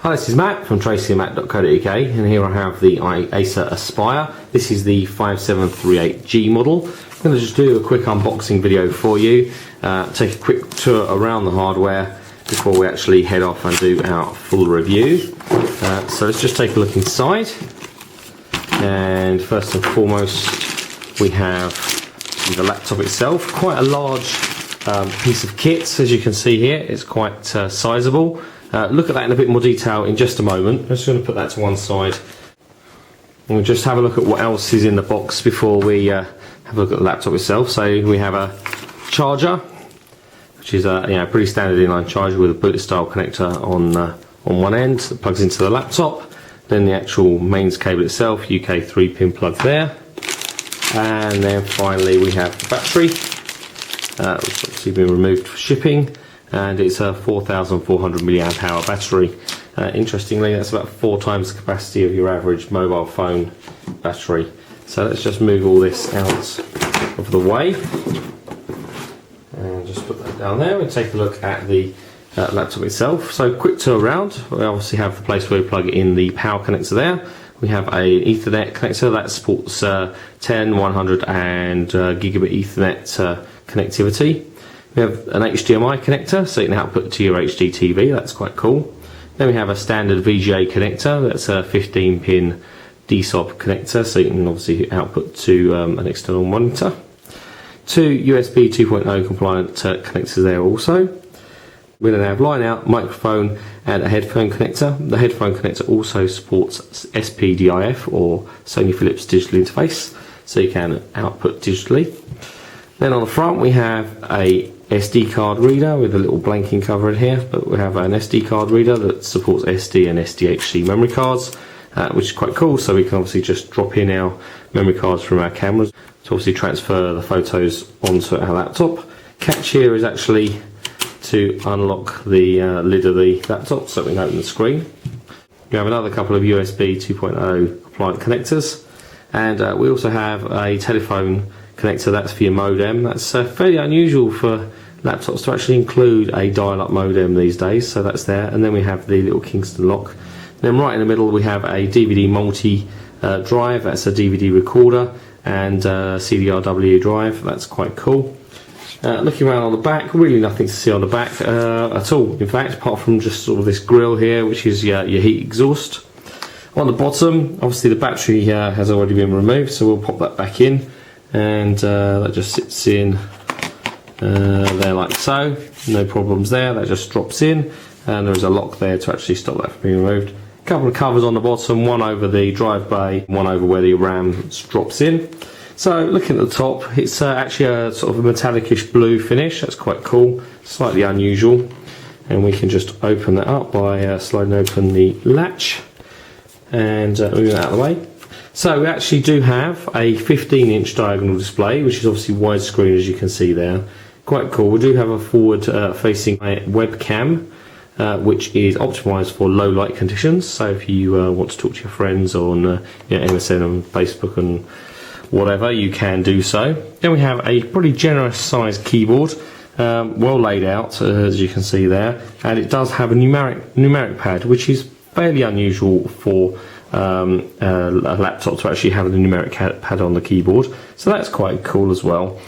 Hi, this is Matt from tracyandmatt.co.uk, and here I have the Acer Aspire. This is the 5738G model. I'm going to just do a quick unboxing video for you, take a quick tour around the hardware before we actually head off and do our full review. So let's just take a look inside, and first and foremost we have the laptop itself. Quite a large piece of kit, as you can see here. It's quite sizable. Look at that in a bit more detail in just a moment. I'm just going to put that to one side. And we'll just have a look at what else is in the box before we have a look at the laptop itself. So we have a charger, which is a pretty standard inline charger with a bullet style connector on one end that plugs into the laptop. Then the actual mains cable itself, UK 3-pin plug there. And then finally we have the battery, which has obviously been removed for shipping. And it's a 4,400 milliamp hour battery. Interestingly, that's about 4 times the capacity of your average mobile phone battery. So let's just move all this out of the way and just put that down there and take a look at the laptop itself. So quick tour around. We obviously have the place where we plug in the power connector there. We have an Ethernet connector that supports 10, 100 and gigabit Ethernet connectivity. We have an HDMI connector, so you can output to your HD TV. That's quite cool. Then we have a standard VGA connector. That's a 15-pin DSOP connector, so you can obviously output to an external monitor. 2 USB 2.0 compliant connectors there also. We then have line out, microphone, and a headphone connector. The headphone connector also supports SPDIF, or Sony Philips Digital Interface, so you can output digitally. Then on the front we have a SD card reader with a little blanking cover in here, but we have an SD card reader that supports SD and SDHC memory cards, which is quite cool. So we can obviously just drop in our memory cards from our cameras to obviously transfer the photos onto our laptop. Catch here is actually to unlock the lid of the laptop so we can open the screen. We have another couple of USB 2.0 compliant connectors, and we also have a telephone connector. That's for your modem. That's fairly unusual for laptops to actually include a dial-up modem these days, so that's there. And then we have the little Kingston lock. And then right in the middle we have a DVD multi drive. That's a DVD recorder and CDRW drive. That's quite cool. Looking around on the back, really nothing to see on the back at all, in fact, apart from just sort of this grill here, which is your heat exhaust. On the bottom, obviously the battery has already been removed, so we'll pop that back in. And that just sits in there like so, no problems there. That just drops in, and there's a lock there to actually stop that from being removed. A couple of covers on the bottom, one over the drive bay, one over where the RAM drops in. So looking at the top, it's actually a sort of a metallic-ish blue finish. That's quite cool, slightly unusual. And we can just open that up by sliding open the latch and moving that out of the way. So we actually do have a 15-inch diagonal display, which is obviously widescreen, as you can see there. Quite cool. We do have a forward-facing webcam, which is optimised for low light conditions. So if you want to talk to your friends on MSN and Facebook and whatever, you can do so. Then we have a pretty generous sized keyboard, well laid out, as you can see there, and it does have a numeric pad, which is fairly unusual for a laptop to actually have a numeric pad on the keyboard, so that's quite cool as well.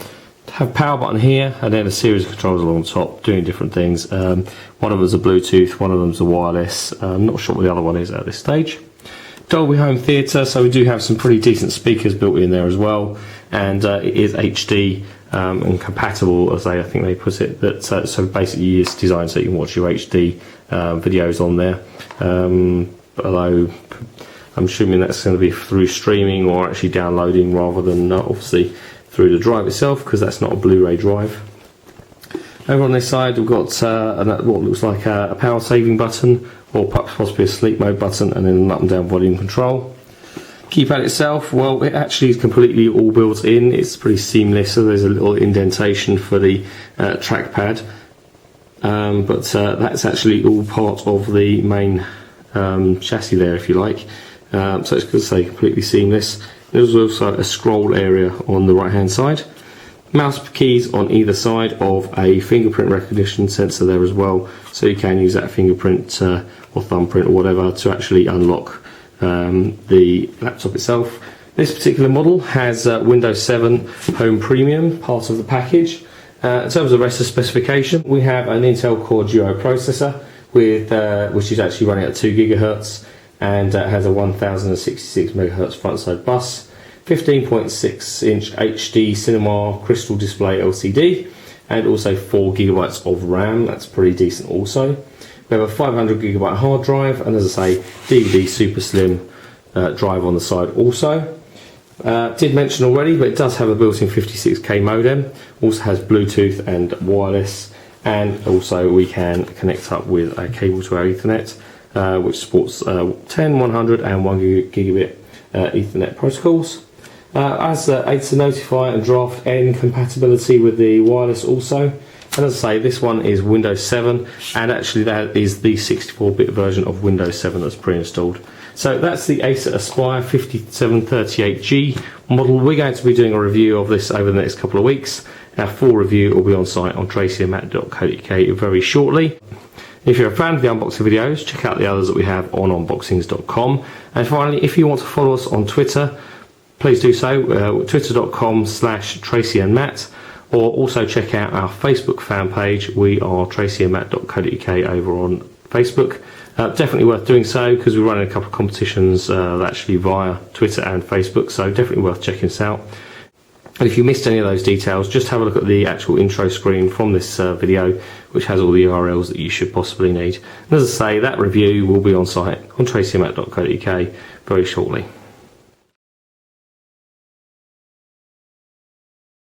Have power button here, and then a series of controls along the top doing different things. One of them is a Bluetooth, one of them is a wireless. I'm not sure what the other one is at this stage. Dolby Home Theatre, so we do have some pretty decent speakers built in there as well, and it is HD and compatible, as I think they put it. That so basically it's designed so you can watch your HD videos on there. Although I'm assuming that's going to be through streaming or actually downloading rather than obviously through the drive itself, because that's not a Blu-ray drive. Over on this side we've got what looks like a power saving button, or possibly a sleep mode button, and then an up and down volume control. Keypad itself, well, it actually is completely all built in. It's pretty seamless, so there's a little indentation for the trackpad, but that's actually all part of the main chassis there, if you like. So it's good to say completely seamless. There's also a scroll area on the right hand side. Mouse keys on either side of a fingerprint recognition sensor there as well, so you can use that fingerprint or thumbprint or whatever to actually unlock the laptop itself. This particular model has Windows 7 Home Premium, part of the package. In terms of the rest of the specification, we have an Intel Core Duo processor with which is actually running at 2 GHz and has a 1066 MHz frontside bus, 15.6-inch HD Cinema Crystal Display LCD, and also 4 GB of RAM. That's pretty decent also. We have a 500 GB hard drive, and as I say, DVD Super Slim drive on the side also. Did mention already, but it does have a built-in 56K modem, also has Bluetooth and wireless, and also we can connect up with a cable to our Ethernet, which supports 10, 100 and 1 gigabit Ethernet protocols. As Acer Notify and Draft N compatibility with the wireless also. And as I say, this one is Windows 7, and actually that is the 64-bit version of Windows 7 that's pre-installed. So that's the Acer Aspire 5738G model. We're going to be doing a review of this over the next couple of weeks. Our full review will be on site on tracyandmatt.co.uk very shortly. If you're a fan of the unboxing videos, check out the others that we have on unboxings.com. And finally, if you want to follow us on Twitter, please do so, twitter.com/tracyandmatt, or also check out our Facebook fan page. We are tracyandmatt.co.uk over on Facebook. Definitely worth doing so, because we're running a couple of competitions actually via Twitter and Facebook, so definitely worth checking us out. And if you missed any of those details, just have a look at the actual intro screen from this video, which has all the URLs that you should possibly need. And as I say, that review will be on site on tracyandmatt.co.uk very shortly.